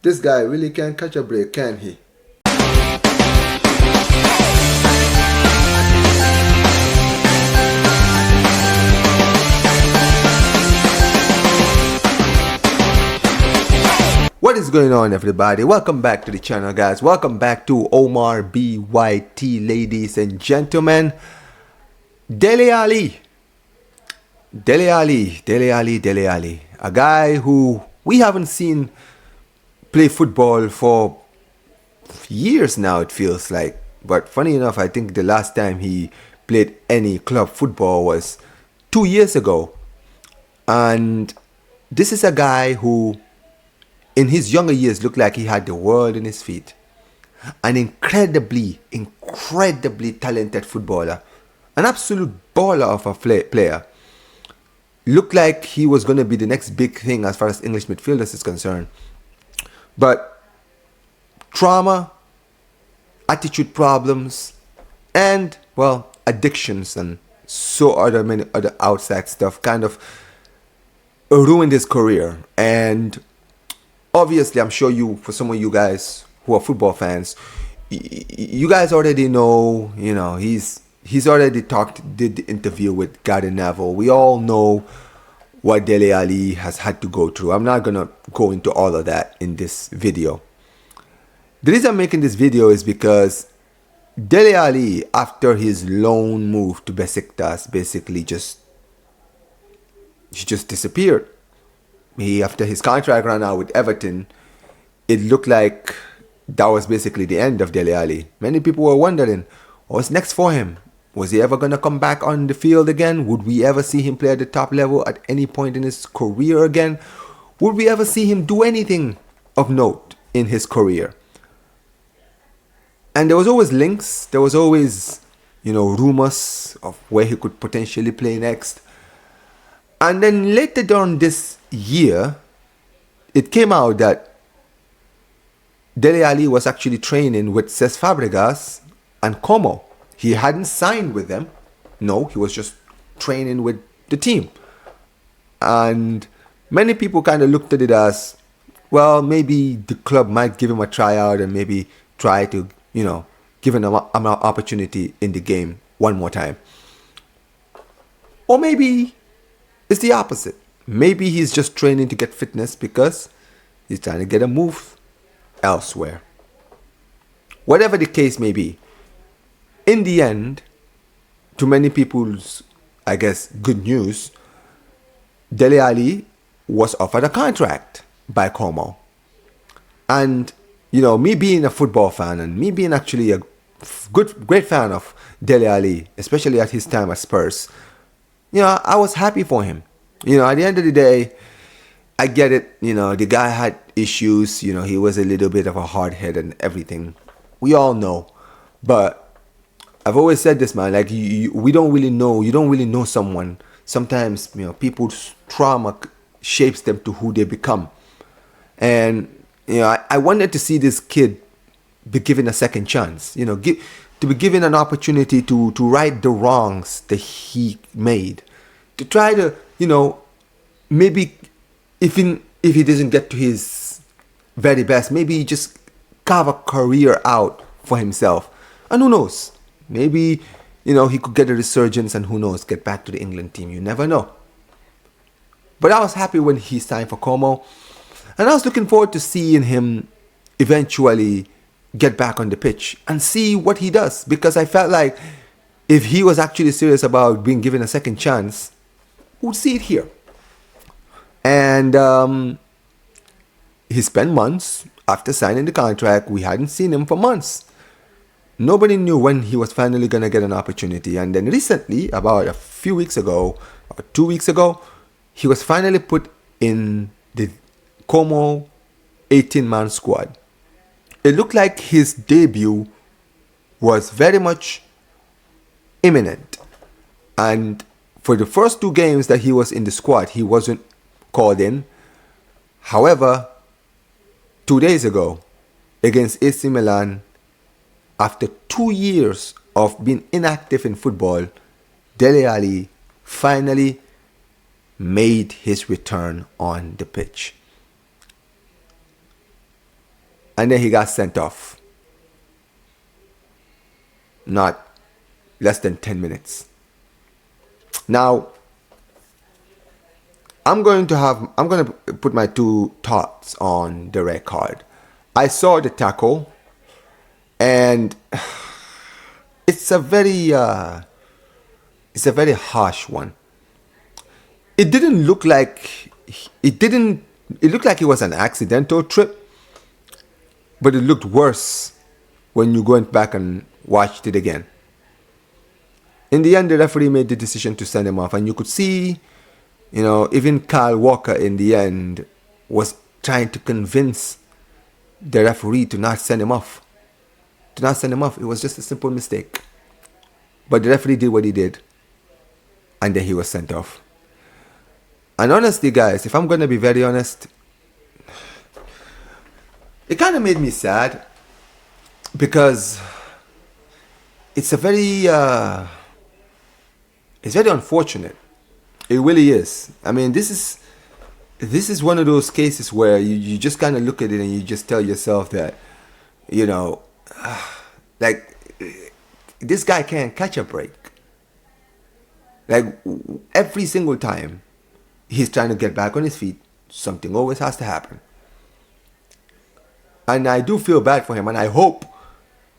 This guy really can't catch a break, can he? What is going on, everybody? Welcome back to the channel, guys. Welcome back to Omar BYT, ladies and gentlemen. Dele Alli. Dele Alli. A guy who we haven't seen play football for years now, it feels like. But funny enough, I think the last time he played any club football was 2 years ago. And this is a guy who in his younger years looked like he had the world in his feet. An incredibly talented footballer. An absolute baller of a player. Looked like he was going to be the next big thing as far as English midfielders is concerned. But trauma, attitude problems, and, well, addictions and many other outside stuff kind of ruined his career. And obviously, I'm sure for some of you guys who are football fans, you guys already know, he's already did the interview with Gary Neville. We all know what Dele Alli has had to go through. I'm not going to go into all of that in this video. The reason I'm making this video is because Dele Alli, after his loan move to Besiktas, basically just disappeared. After his contract ran out with Everton, it looked like that was basically the end of Dele Alli. Many people were wondering, what's next for him? Was he ever going to come back on the field again? Would we ever see him play at the top level at any point in his career again? Would we ever see him do anything of note in his career? And there was always links. There was always, rumors of where he could potentially play next. And then later on this year, it came out that Dele Alli was actually training with Cesc Fabregas and Como. He hadn't signed with them. No, he was just training with the team. And many people kind of looked at it as, well, maybe the club might give him a tryout and maybe try to, give him an opportunity in the game one more time. Or maybe it's the opposite. Maybe he's just training to get fitness because he's trying to get a move elsewhere. Whatever the case may be, in the end, to many people's, I guess, good news, Dele Alli was offered a contract by Como. And, me being a football fan and me being actually a great fan of Dele Alli, especially at his time at Spurs, I was happy for him. At the end of the day, I get it. The guy had issues. He was a little bit of a hard head and everything. We all know. But I've always said this, man. Like, we don't really know. You don't really know someone. Sometimes, people's trauma shapes them to who they become. And, I wanted to see this kid be given a second chance. To be given an opportunity to right the wrongs that he made. To try to, maybe if he doesn't get to his very best, maybe just carve a career out for himself. And who knows? Maybe, he could get a resurgence and who knows, get back to the England team. You never know. But I was happy when he signed for Como. And I was looking forward to seeing him eventually get back on the pitch and see what he does. Because I felt like if he was actually serious about being given a second chance, we'd see it here. And he spent months after signing the contract. We hadn't seen him for months. Nobody knew when he was finally going to get an opportunity. And then recently, about a few weeks ago, or 2 weeks ago, he was finally put in the Como 18-man squad. It looked like his debut was very much imminent. And for the first 2 games that he was in the squad, he wasn't called in. However, 2 days ago, against AC Milan, after 2 years of being inactive in football, Dele Alli finally made his return on the pitch. And then he got sent off. Not less than 10 minutes. Now, I'm going to put my two thoughts on the red card. I saw the tackle, and it's a very harsh one. It didn't look like it looked like it was an accidental trip, but it looked worse when you went back and watched it again. In the end, the referee made the decision to send him off, and you could see, even Kyle Walker in the end was trying to convince the referee to not send him off. It was just a simple mistake. But the referee did what he did, and then he was sent off. And honestly, guys, if I'm going to be very honest, it kind of made me sad, because it's very unfortunate. It really is. I mean, this is one of those cases where you just kind of look at it and you just tell yourself that, like, this guy can't catch a break. Like, every single time he's trying to get back on his feet, something always has to happen. And I do feel bad for him, and I hope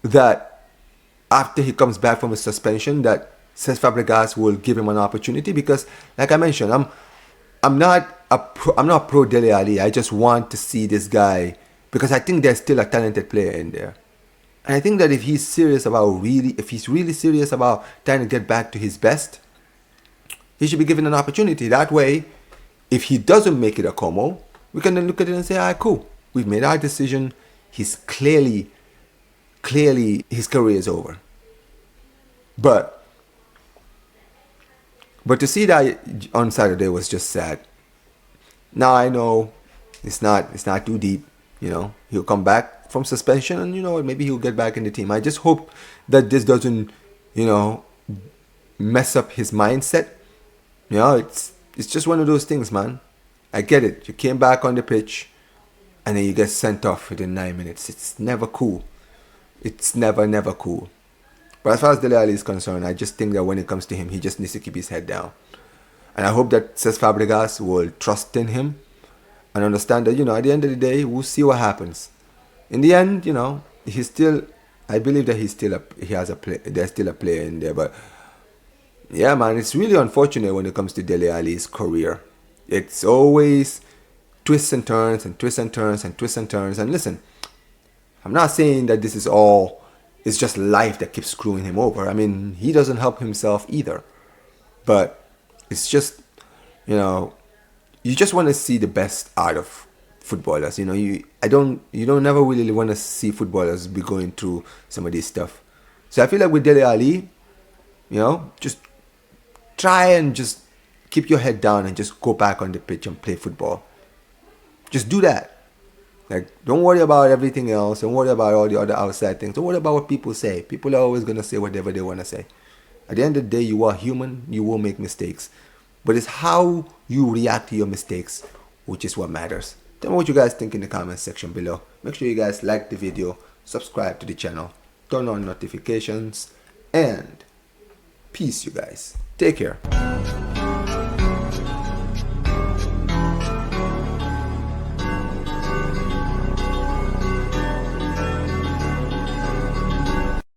that after he comes back from his suspension, that Cesc Fabregas will give him an opportunity, because, like I mentioned, I'm not pro Dele Alli. I just want to see this guy, because I think there's still a talented player in there, and I think that if he's really serious about trying to get back to his best, he should be given an opportunity. That way, if he doesn't make it a Como, we can then look at it and say, alright, cool, we've made our decision. He's clearly his career is over. But to see that on Saturday was just sad. Now I know it's not too deep. He'll come back from suspension, and maybe he'll get back in the team. I just hope that this doesn't, mess up his mindset. It's just one of those things, man. I get it. You came back on the pitch, and then you get sent off within 9 minutes. It's never cool. It's never cool. But as far as Dele Alli is concerned, I just think that when it comes to him, he just needs to keep his head down. And I hope that Cesc Fabregas will trust in him and understand that, at the end of the day, we'll see what happens. In the end, I believe that there's still a player in there. But yeah, man, it's really unfortunate when it comes to Dele Alli's career. It's always twists and turns and twists and turns and twists and turns. And listen, I'm not saying that this is all. It's just life that keeps screwing him over. I mean, he doesn't help himself either. But it's just, you just want to see the best out of footballers. You don't never really want to see footballers be going through some of this stuff. So I feel like with Dele Alli, just try and just keep your head down and just go back on the pitch and play football. Just do that. Like, don't worry about everything else. Don't worry about all the other outside things. Don't worry about what people say. People are always going to say whatever they want to say. At the end of the day, you are human. You will make mistakes. But it's how you react to your mistakes, which is what matters. Tell me what you guys think in the comment section below. Make sure you guys like the video, subscribe to the channel, turn on notifications, and peace, you guys. Take care.